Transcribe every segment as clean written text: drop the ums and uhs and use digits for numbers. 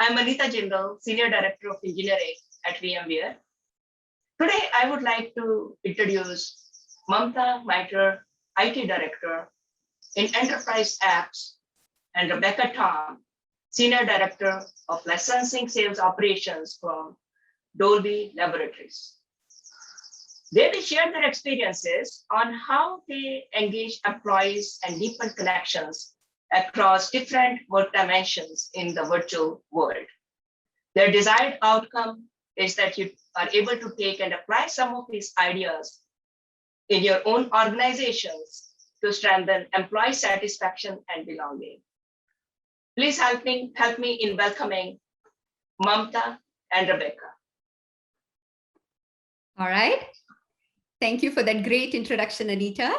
I'm Anita Jindal, Senior Director of Engineering at VMware. Today, I would like to introduce Mamatha, Mitr, IT Director in Enterprise Apps, and Rebecca Tom, Senior Director of Licensing Sales Operations from Dolby Laboratories. They will share their experiences on how they engage employees and deepen connections across different work dimensions in the virtual world. Their desired outcome is that you are able to take and apply some of these ideas in your own organizations to strengthen employee satisfaction and belonging. Please help me in welcoming Mamatha and Rebecca. All right. Thank you for that great introduction, Anita.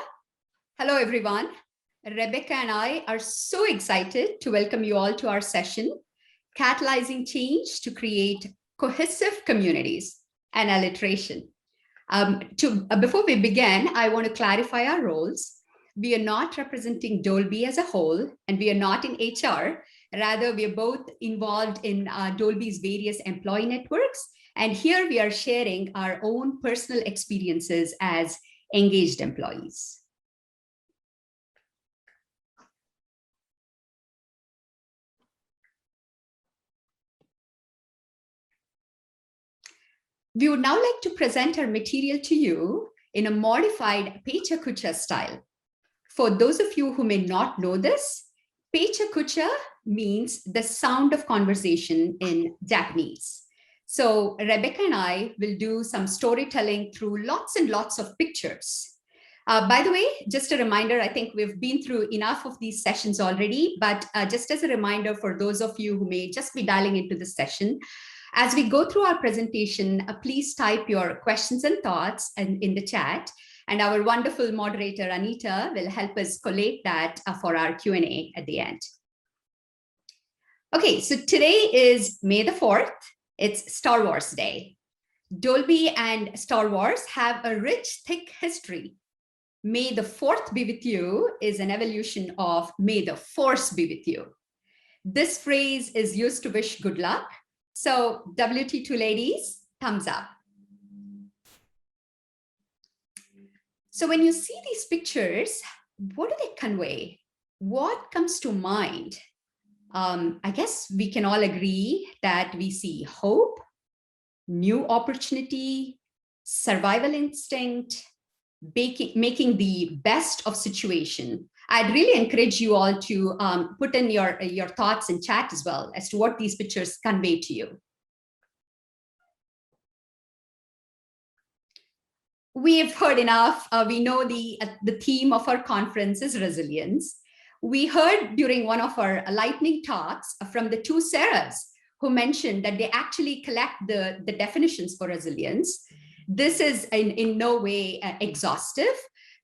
Hello, everyone. Rebecca and I are so excited to welcome you all to our session, Catalyzing Change to Create Cohesive Communities and Alliteration. Before we begin, I want to clarify our roles. We are not representing Dolby as a whole, and we are not in HR. Rather, we are both involved in Dolby's various employee networks. And here we are sharing our own personal experiences as engaged employees. We would now like to present our material to you in a modified Pecha Kucha style. For those of you who may not know this, Pecha Kucha means the sound of conversation in Japanese. So Rebecca and I will do some storytelling through lots and lots of pictures. By the way, just a reminder, I think we've been through enough of these sessions already, but just as a reminder for those of you who may just be dialing into this session, as we go through our presentation, please type your questions and thoughts in the chat, and our wonderful moderator, Anita, will help us collate that for our Q&A at the end. Okay, so today is May the 4th. It's Star Wars Day. Dolby and Star Wars have a rich, thick history. May the 4th be with you is an evolution of May the Force be with you. This phrase is used to wish good luck. So WT2 ladies, thumbs up. So when you see these pictures, what do they convey? What comes to mind? I guess we can all agree that we see hope, new opportunity, survival instinct, making the best of situation. I'd really encourage you all to put in your thoughts in chat as well as to what these pictures convey to you. We have heard enough. We know the theme of our conference is resilience. We heard during one of our lightning talks from the two Sarahs who mentioned that they actually collect the definitions for resilience. This is in no way exhaustive,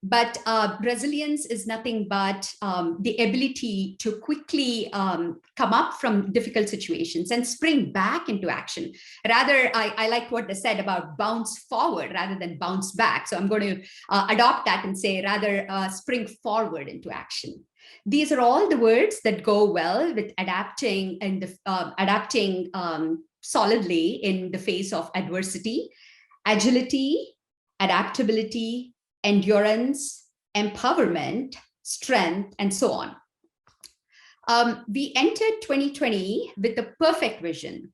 but resilience is nothing but the ability to quickly come up from difficult situations and spring back into action. Rather, I like what they said about bounce forward rather than bounce back. So I'm going to adopt that and say rather spring forward into action. These are all the words that go well with adapting and adapting solidly in the face of adversity, agility, adaptability, endurance, empowerment, strength, and so on. We entered 2020 with a perfect vision,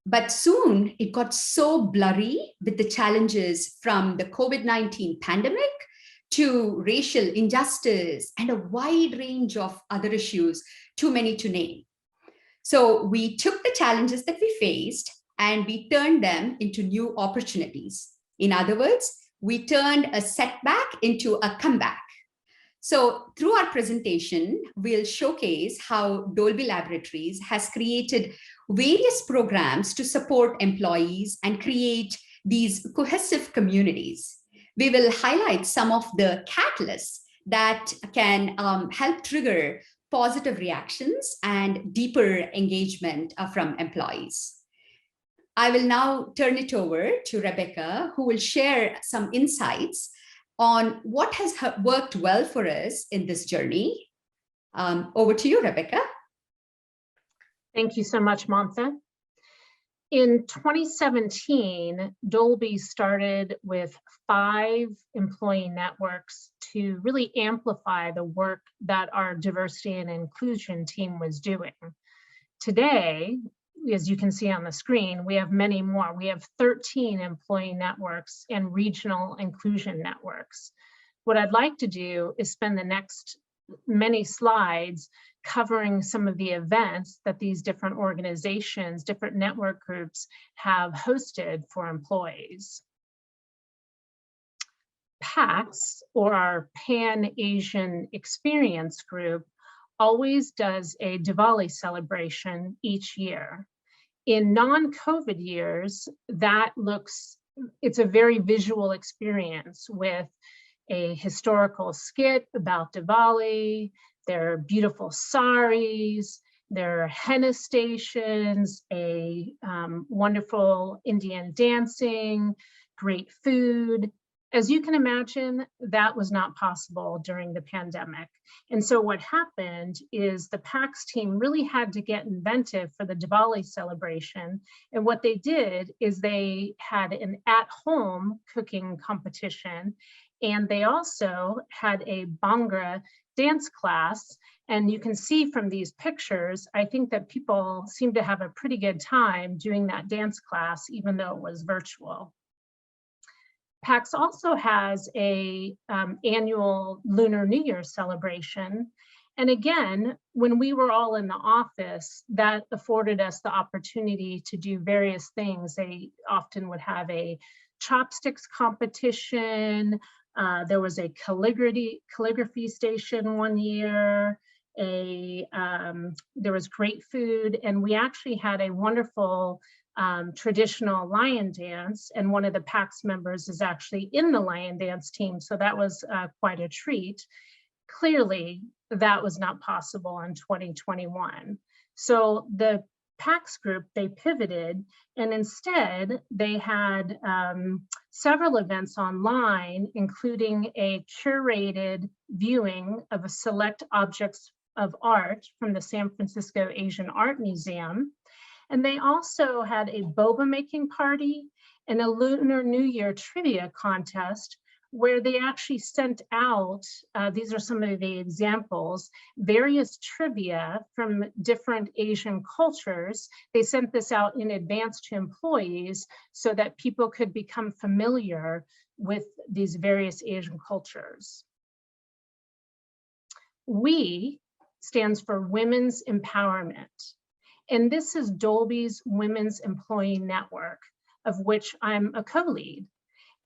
but soon it got so blurry with the challenges from the COVID-19 pandemic to racial injustice and a wide range of other issues, too many to name. So we took the challenges that we faced and we turned them into new opportunities. In other words, we turned a setback into a comeback. So through our presentation, we'll showcase how Dolby Laboratories has created various programs to support employees and create these cohesive communities. We will highlight some of the catalysts that can help trigger positive reactions and deeper engagement from employees. I will now turn it over to Rebecca, who will share some insights on what has worked well for us in this journey. Over to you, Rebecca. Thank you so much, Mamatha. In 2017, Dolby started with 5 employee networks to really amplify the work that our diversity and inclusion team was doing. Today, as you can see on the screen, we have many more. We have 13 employee networks and regional inclusion networks. What I'd like to do is spend the next many slides covering some of the events that these different organizations, different network groups have hosted for employees. PAX, or our Pan-Asian Experience Group, always does a Diwali celebration each year. In non-COVID years, it's a very visual experience with a historical skit about Diwali, their beautiful saris, their henna stations, a wonderful Indian dancing, great food. As you can imagine, that was not possible during the pandemic. And so what happened is the PAX team really had to get inventive for the Diwali celebration. And what they did is they had an at-home cooking competition. And they also had a Bhangra dance class. And you can see from these pictures, I think that people seem to have a pretty good time doing that dance class, even though it was virtual. PAX also has a annual Lunar New Year celebration. And again, when we were all in the office, that afforded us the opportunity to do various things. They often would have a chopsticks competition. There was a calligraphy station one year. There was great food, and we actually had a wonderful traditional lion dance, and one of the PAX members is actually in the lion dance team, so that was quite a treat. Clearly, that was not possible in 2021. So the PAX group, they pivoted, and instead they had several events online, including a curated viewing of a select objects of art from the San Francisco Asian Art Museum. And they also had a boba making party and a Lunar New Year trivia contest, where they actually sent out, these are some of the examples, various trivia from different Asian cultures. They sent this out in advance to employees so that people could become familiar with these various Asian cultures. WE stands for Women's Empowerment. And this is Dolby's Women's Employee Network, of which I'm a co-lead.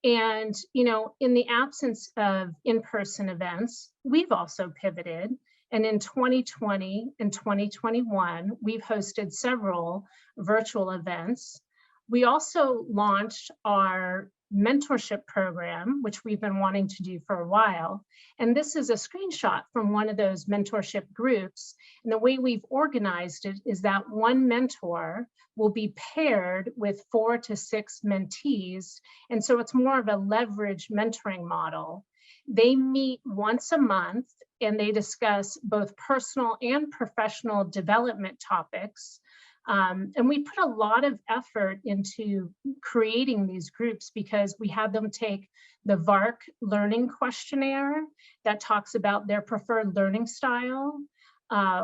And, you know, in the absence of in-person events, we've also pivoted. And in 2020 and 2021, we've hosted several virtual events. We also launched our mentorship program, which we've been wanting to do for a while. And this is a screenshot from one of those mentorship groups. And the way we've organized it is that one mentor will be paired with 4 to 6 mentees. And so it's more of a leverage mentoring model. They meet once a month and they discuss both personal and professional development topics. And we put a lot of effort into creating these groups because we had them take the VARC learning questionnaire that talks about their preferred learning style.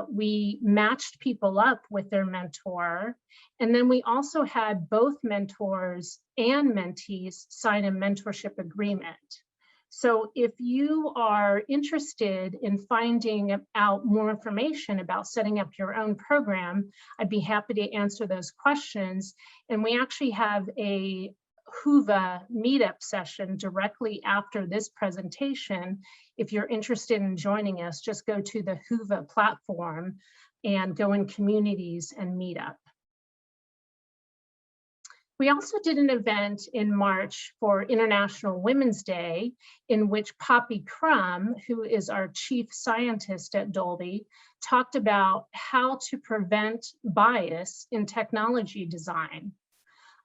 We matched people up with their mentor. And then we also had both mentors and mentees sign a mentorship agreement. So if you are interested in finding out more information about setting up your own program, I'd be happy to answer those questions. And we actually have a Whova meetup session directly after this presentation. If you're interested in joining us, just go to the Whova platform and go in communities and meet up. We also did an event in March for International Women's Day, in which Poppy Crum, who is our chief scientist at Dolby, talked about how to prevent bias in technology design.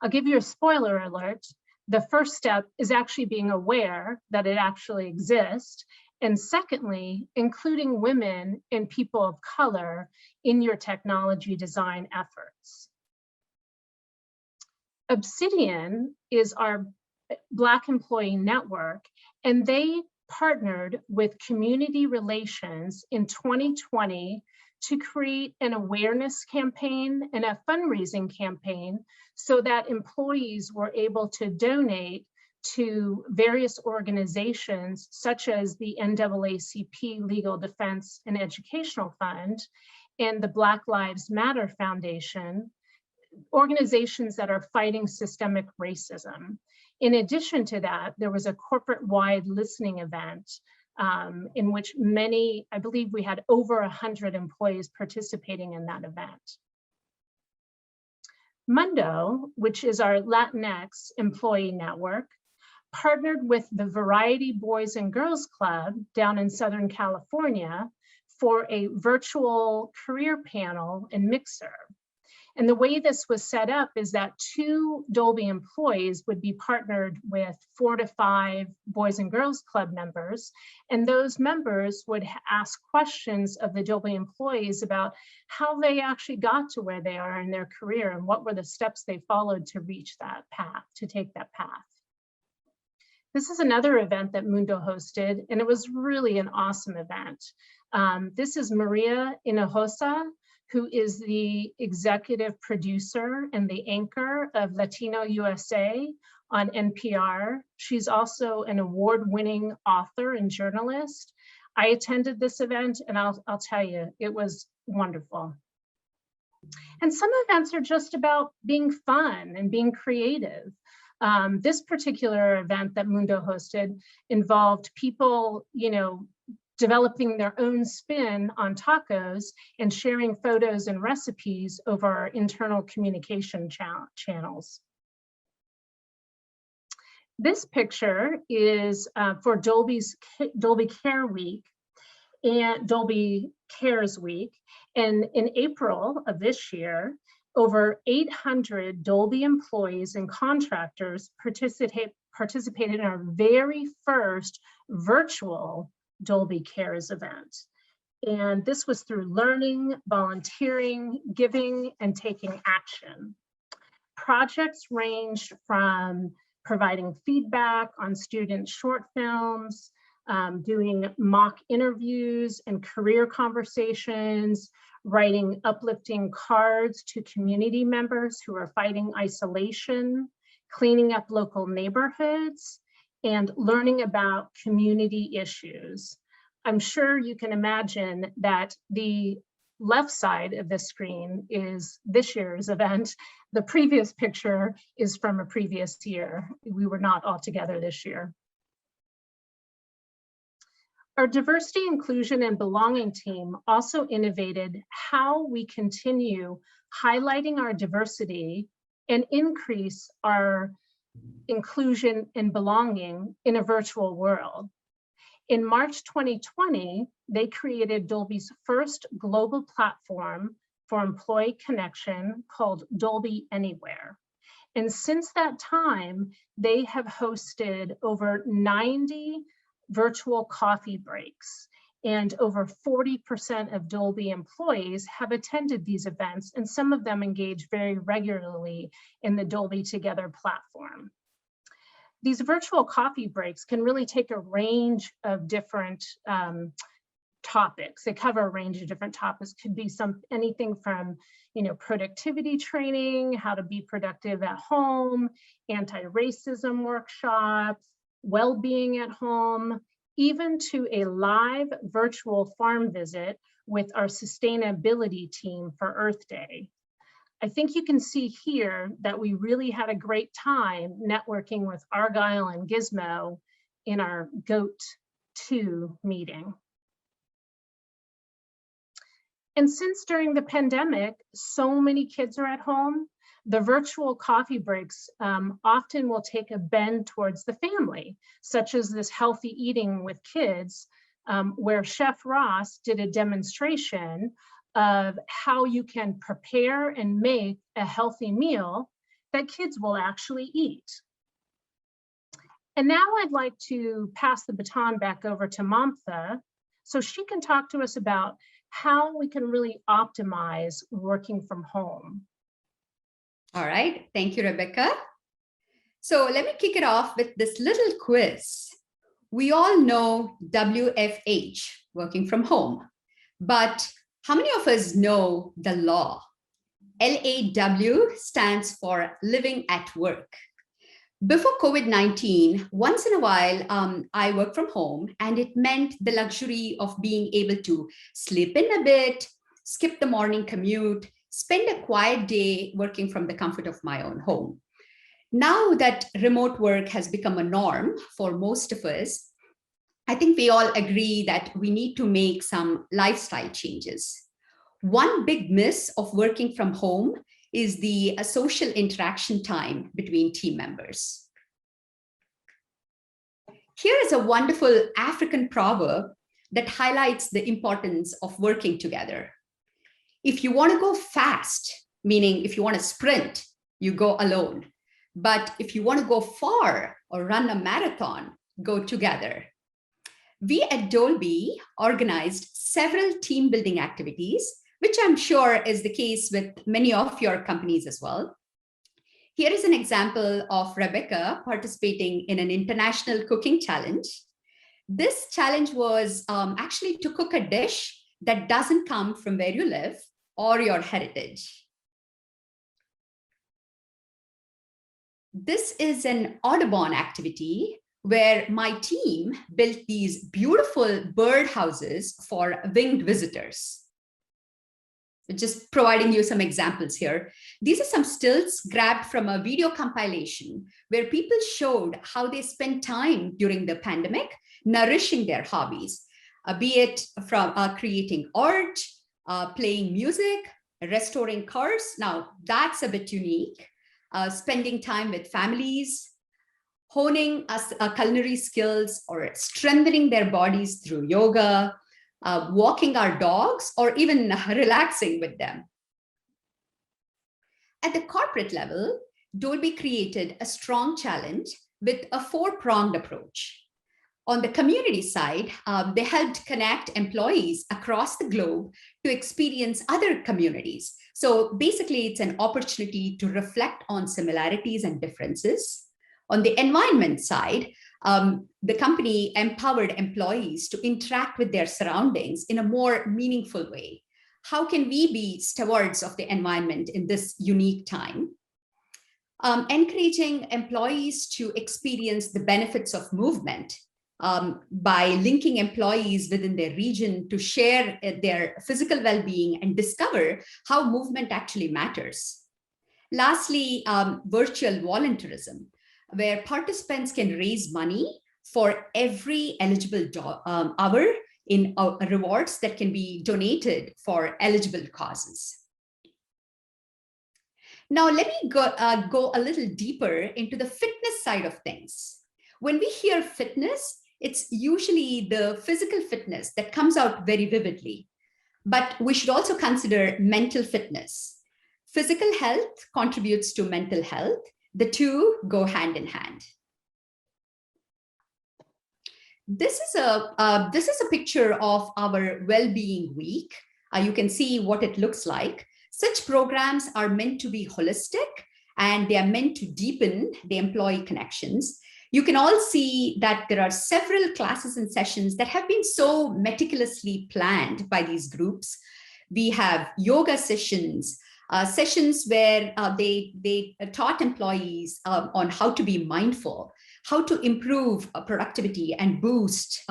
I'll give you a spoiler alert. The first step is actually being aware that it actually exists. And secondly, including women and people of color in your technology design efforts. Obsidian is our Black employee network, and they partnered with community relations in 2020 to create an awareness campaign and a fundraising campaign so that employees were able to donate to various organizations such as the NAACP Legal Defense and Educational Fund and the Black Lives Matter Foundation, organizations that are fighting systemic racism. In addition to that, there was a corporate-wide listening event in which many, I believe we had over 100 employees participating in that event. Mundo, which is our Latinx employee network, partnered with the Variety Boys and Girls Club down in Southern California for a virtual career panel and mixer. And the way this was set up is that 2 Dolby employees would be partnered with 4 to 5 Boys and Girls Club members. And those members would ask questions of the Dolby employees about how they actually got to where they are in their career and what were the steps they followed to reach that path, to take that path. This is another event that Mundo hosted, and it was really an awesome event. This is Maria Inhosa, who is the executive producer and the anchor of Latino USA on NPR. She's also an award-winning author and journalist. I attended this event, and I'll tell you, it was wonderful. And some events are just about being fun and being creative. This particular event that Mundo hosted involved people, developing their own spin on tacos and sharing photos and recipes over our internal communication channels. This picture is for Dolby Care Week and Dolby Cares Week. And in April of this year, over 800 Dolby employees and contractors participated in our very first virtual Dolby Cares event. And this was through learning, volunteering, giving, and taking action. Projects ranged from providing feedback on student short films, doing mock interviews and career conversations, writing uplifting cards to community members who are fighting isolation, cleaning up local neighborhoods, and learning about community issues. I'm sure you can imagine that the left side of the screen is this year's event. The previous picture is from a previous year. We were not all together this year. Our diversity, inclusion, and belonging team also innovated how we continue highlighting our diversity and increase our inclusion and belonging in a virtual world. In March 2020, they created Dolby's first global platform for employee connection called Dolby Anywhere. And since that time, they have hosted over 90 virtual coffee breaks, and over 40% of Dolby employees have attended these events, and some of them engage very regularly in the Dolby Together platform. These virtual coffee breaks can really take a range of different topics. They cover a range of different topics. Could be anything from, productivity training, how to be productive at home, anti-racism workshops, well-being at home, even to a live virtual farm visit with our sustainability team for Earth Day. I think you can see here that we really had a great time networking with Argyle and Gizmo in our GOAT 2 meeting. And since during the pandemic, so many kids are at home, the virtual coffee breaks often will take a bend towards the family, such as this healthy eating with kids, where Chef Ross did a demonstration of how you can prepare and make a healthy meal that kids will actually eat. And now I'd like to pass the baton back over to Mamatha so she can talk to us about how we can really optimize working from home. All right, thank you, Rebecca. So let me kick it off with this little quiz. We all know WFH, working from home, but how many of us know the law? LAW stands for living at work. Before COVID-19, once in a while, I work from home, and it meant the luxury of being able to sleep in a bit, skip the morning commute, spend a quiet day working from the comfort of my own home. Now that remote work has become a norm for most of us, I think we all agree that we need to make some lifestyle changes. One big miss of working from home is the social interaction time between team members. Here is a wonderful African proverb that highlights the importance of working together. If you want to go fast, meaning if you want to sprint, you go alone. But if you want to go far or run a marathon, go together. We at Dolby organized several team building activities, which I'm sure is the case with many of your companies as well. Here is an example of Rebecca participating in an international cooking challenge. This challenge was actually to cook a dish that doesn't come from where you live or your heritage. This is an Audubon activity where my team built these beautiful bird houses for winged visitors. Just providing you some examples here. These are some stills grabbed from a video compilation where people showed how they spent time during the pandemic nourishing their hobbies, be it from creating art, playing music, restoring cars. Now, that's a bit unique. Spending time with families, honing culinary skills, or strengthening their bodies through yoga, walking our dogs, or even relaxing with them. At the corporate level, Dolby created a strong challenge with a four-pronged approach. On the community side, they helped connect employees across the globe to experience other communities. So basically, it's an opportunity to reflect on similarities and differences. On the environment side, the company empowered employees to interact with their surroundings in a more meaningful way. How can we be stewards of the environment in this unique time? Encouraging employees to experience the benefits of movement by linking employees within their region to share their physical well-being and discover how movement actually matters. Lastly, virtual volunteerism, where participants can raise money for every eligible hour in rewards that can be donated for eligible causes. Now, let me go a little deeper into the fitness side of things. When we hear fitness, it's usually the physical fitness that comes out very vividly, but we should also consider mental fitness. Physical health contributes to mental health. The two go hand in hand. This is a picture of our Wellbeing Week. You can see what it looks like. Such programs are meant to be holistic, and they are meant to deepen the employee connections. You can all see that there are several classes and sessions that have been so meticulously planned by these groups. We have yoga sessions, sessions where they taught employees on how to be mindful, how to improve productivity and boost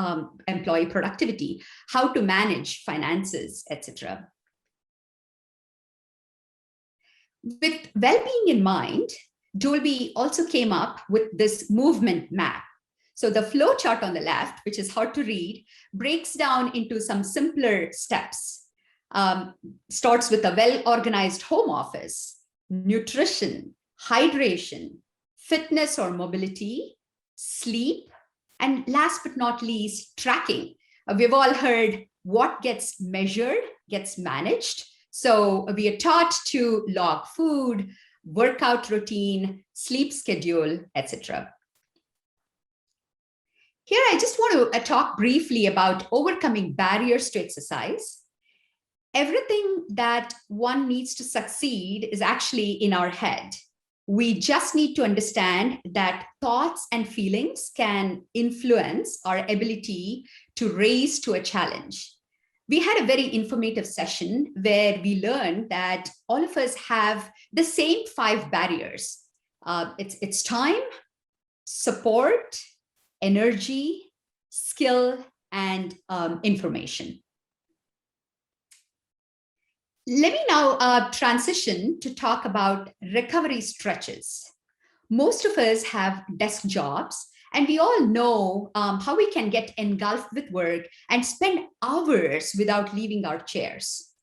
employee productivity, how to manage finances, etc. With well-being in mind, Dolby also came up with this movement map. So the flow chart on the left, which is hard to read, breaks down into some simpler steps. Starts with a well-organized home office, nutrition, hydration, fitness or mobility, sleep, and last but not least, tracking. We've all heard what gets measured gets managed. So we are taught to log food, workout routine, sleep schedule, etc. Here, I just want to talk briefly about overcoming barriers to exercise. everything that one needs to succeed is actually in our head. We just need to understand that thoughts and feelings can influence our ability to raise to a challenge. We had a very informative session where we learned that all of us have the same 5 barriers. It's time, support, energy, skill, and information. Let me now transition to talk about recovery stretches. Most of us have desk jobs, and we all know how we can get engulfed with work and spend hours without leaving our chairs.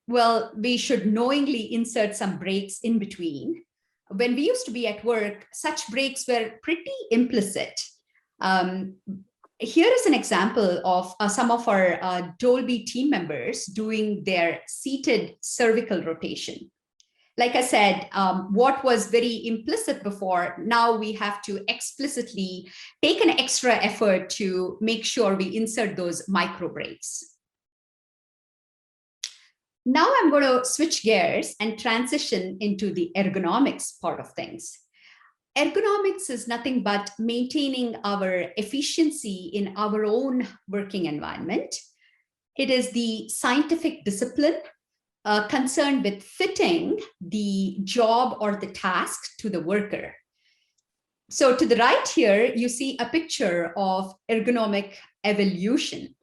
Well, we should knowingly insert some breaks in between. When we used to be at work, such breaks were pretty implicit. Here is an example of some of our Dolby team members doing their seated cervical rotation. Like I said, what was very implicit before, now we have to explicitly take an extra effort to make sure we insert those micro breaks. Now I'm going to switch gears and transition into the ergonomics part of things. Ergonomics is nothing but maintaining our efficiency in our own working environment. It is the scientific discipline concerned with fitting the job or the task to the worker. So to the right here, you see a picture of ergonomic evolution.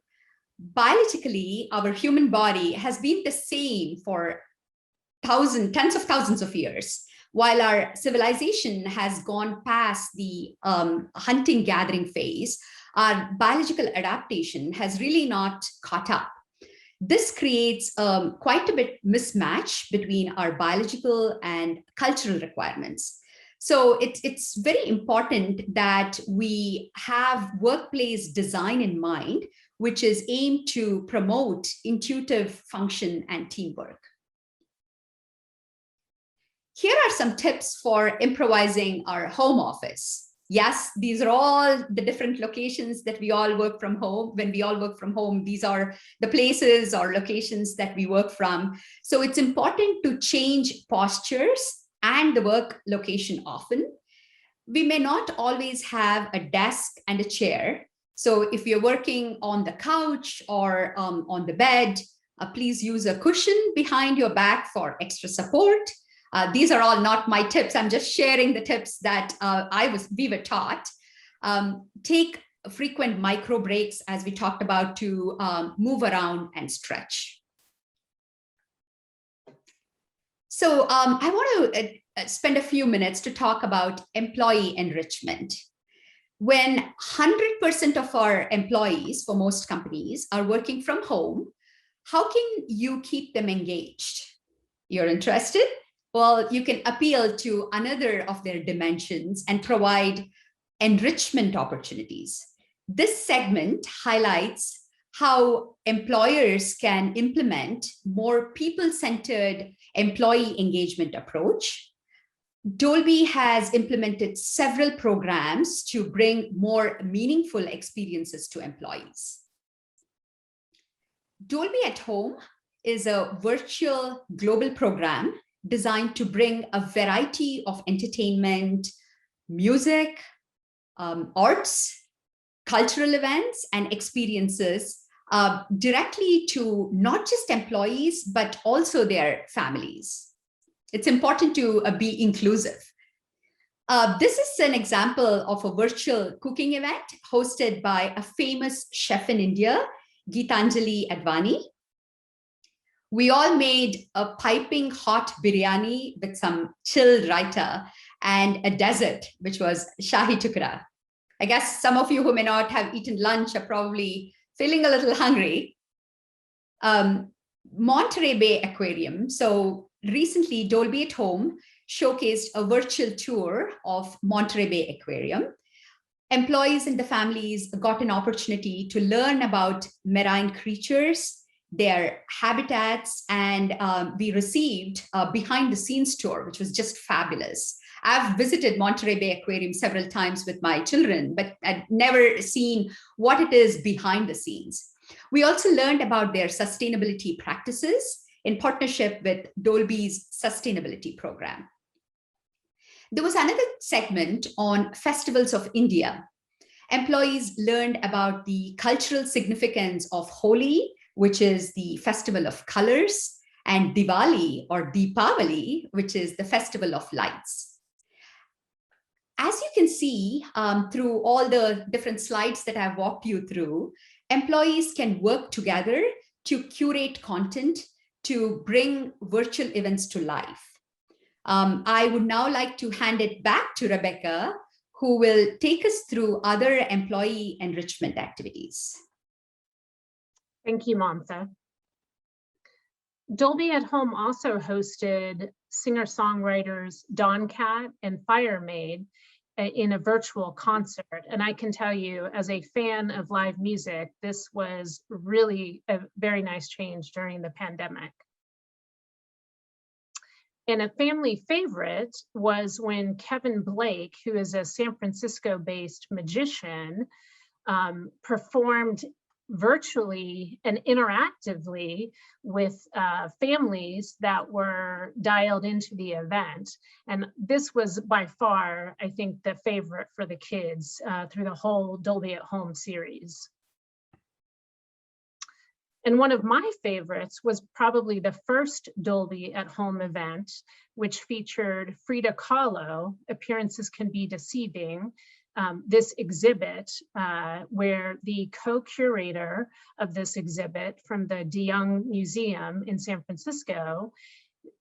Biologically, our human body has been the same for tens of thousands of years. While our civilization has gone past the hunting gathering phase, our biological adaptation has really not caught up. This creates quite a bit mismatch between our biological and cultural requirements. So it's very important that we have workplace design in mind, which is aimed to promote intuitive function and teamwork. Here are some tips for improvising our home office. Yes, these are all the different locations that we all work from home. When we all work from home, these are the places or locations that we work from. So it's important to change postures and the work location often. We may not always have a desk and a chair. So if you're working on the couch or on the bed, please use a cushion behind your back for extra support. These are all not my tips. I'm just sharing the tips that we were taught. Take frequent micro breaks, as we talked about, to move around and stretch. So I want to spend a few minutes to talk about employee enrichment. When 100% of our employees for most companies are working from home, how can you keep them engaged? You're interested? Well, you can appeal to another of their dimensions and provide enrichment opportunities. This segment highlights how employers can implement more people-centered employee engagement approach. Dolby has implemented several programs to bring more meaningful experiences to employees. Dolby at Home is a virtual global program designed to bring a variety of entertainment, music, arts, cultural events, and experiences directly to not just employees, but also their families. It's important to be inclusive. This is an example of a virtual cooking event hosted by a famous chef in India, Geetanjali Advani. We all made a piping hot biryani with some chilled raita and a dessert, which was shahi tukra. I guess some of you who may not have eaten lunch are probably feeling a little hungry. Monterey Bay Aquarium. So recently, Dolby at Home showcased a virtual tour of Monterey Bay Aquarium. Employees and the families got an opportunity to learn about marine creatures, their habitats, and we received a behind the scenes tour, which was just fabulous. I've visited Monterey Bay Aquarium several times with my children, but I'd never seen what it is behind the scenes. We also learned about their sustainability practices in partnership with Dolby's sustainability program. There was another segment on festivals of India. Employees learned about the cultural significance of Holi, which is the festival of colors, and Diwali or Deepavali, which is the festival of lights. As you can see through all the different slides that I've walked you through, employees can work together to curate content to bring virtual events to life. I would now like to hand it back to Rebecca, who will take us through other employee enrichment activities. Thank you, Mamatha. Dolby at Home also hosted singer-songwriters Dawncat and Firemaid in a virtual concert. And I can tell you, as a fan of live music, this was really a very nice change during the pandemic. And a family favorite was when Kevin Blake, who is a San Francisco-based magician, performed virtually and interactively with families that were dialed into the event. And this was by far, I think, the favorite for the kids through the whole Dolby at Home series. And one of my favorites was probably the first Dolby at Home event, which featured Frida Kahlo, Appearances Can Be Deceiving, this exhibit where the co-curator of this exhibit from the De Young Museum in San Francisco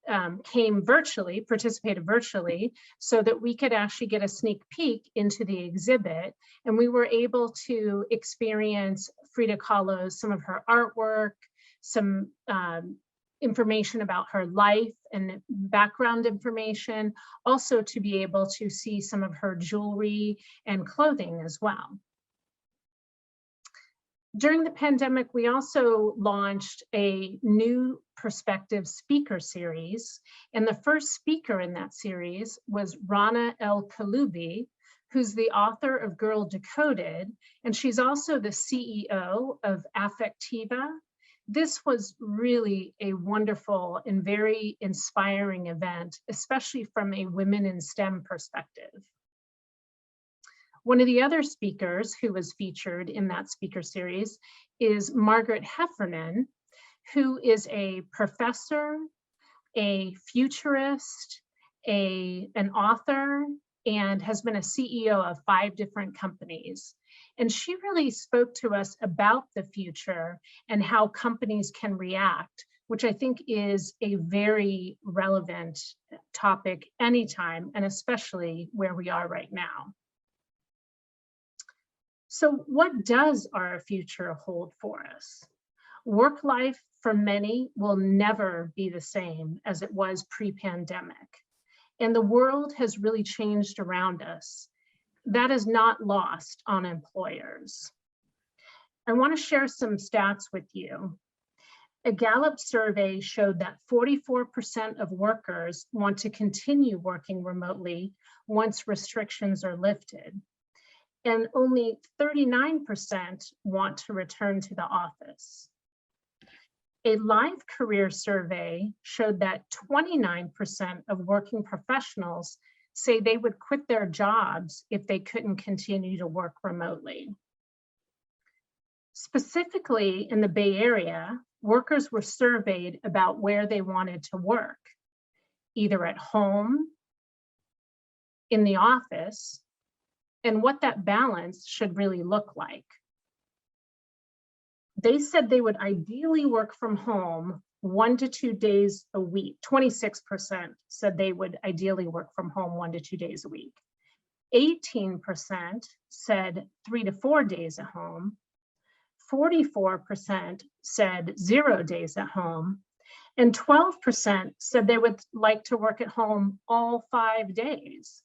participated virtually, so that we could actually get a sneak peek into the exhibit. And we were able to experience Frida Kahlo's, some of her artwork, some information about her life and background information, also to be able to see some of her jewelry and clothing as well. During the pandemic, we also launched a new Perspective speaker series. And the first speaker in that series was Rana El Kaloubi, who's the author of Girl Decoded. And she's also the CEO of Affectiva. This was really a wonderful and very inspiring event, especially from a women in STEM perspective. One of the other speakers who was featured in that speaker series is Margaret Heffernan, who is a professor, a futurist, an author, and has been a CEO of 5 different companies. And she really spoke to us about the future and how companies can react, which I think is a very relevant topic anytime, and especially where we are right now. So what does our future hold for us? Work life for many will never be the same as it was pre-pandemic. And the world has really changed around us. That is not lost on employers. I want to share some stats with you. A Gallup survey showed that 44% of workers want to continue working remotely once restrictions are lifted. And only 39% want to return to the office. A live career survey showed that 29% of working professionals say they would quit their jobs if they couldn't continue to work remotely. Specifically in the Bay Area, workers were surveyed about where they wanted to work, either at home, in the office, and what that balance should really look like. They said they would ideally work from home 1 to 2 days a week. 26% said they would ideally work from home 1 to 2 days a week. 18% said 3 to 4 days at home. 44% said 0 days at home. And 12% said they would like to work at home all 5 days.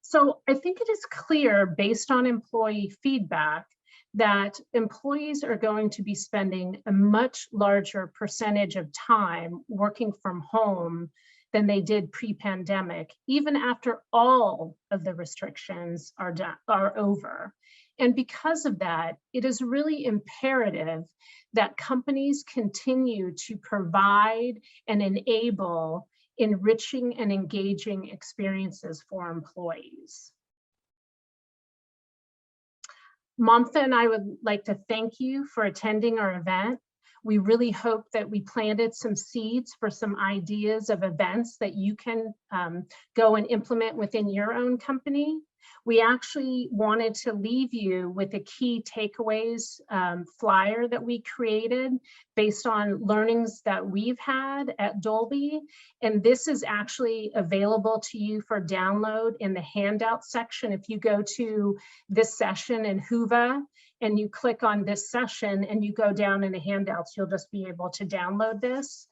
So I think it is clear, based on employee feedback, that employees are going to be spending a much larger percentage of time working from home than they did pre-pandemic, even after all of the restrictions are over. And because of that, it is really imperative that companies continue to provide and enable enriching and engaging experiences for employees. Mamatha and I would like to thank you for attending our event. We really hope that we planted some seeds for some ideas of events that you can go and implement within your own company. We actually wanted to leave you with a key takeaways flyer that we created based on learnings that we've had at Dolby. And this is actually available to you for download in the handout section. If you go to this session in Whova and you click on this session and you go down in the handouts, you'll just be able to download this.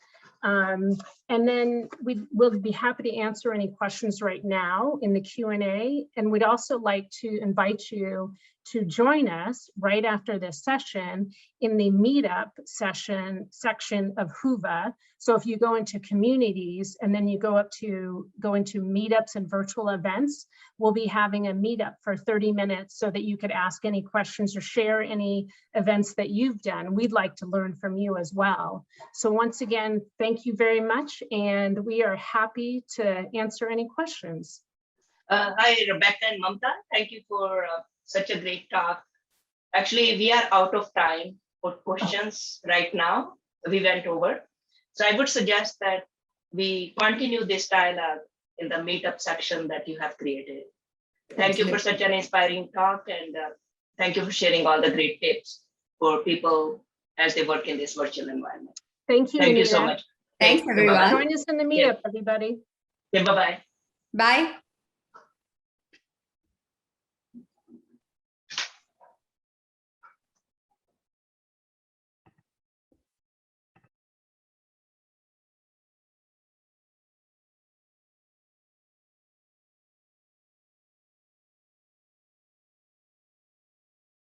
And then we'll be happy to answer any questions right now in the Q&A. And we'd also like to invite you to join us right after this session in the meetup section of Whova. So if you go into communities and then you go into meetups and virtual events, we'll be having a meetup for 30 minutes so that you could ask any questions or share any events that you've done. We'd like to learn from you as well. So once again, thank you very much. And we are happy to answer any questions. Hi, Rebecca and Mamatha. Thank you for such a great talk. Actually, we are out of time for questions right now. We went over. So I would suggest that we continue this dialogue in the meetup section that you have created. Thank you for such an inspiring talk, and thank you for sharing all the great tips for people as they work in this virtual environment. Thank you. Thank you so much. Thanks, everyone. Join us in the meetup, everybody. Okay, bye-bye. Bye.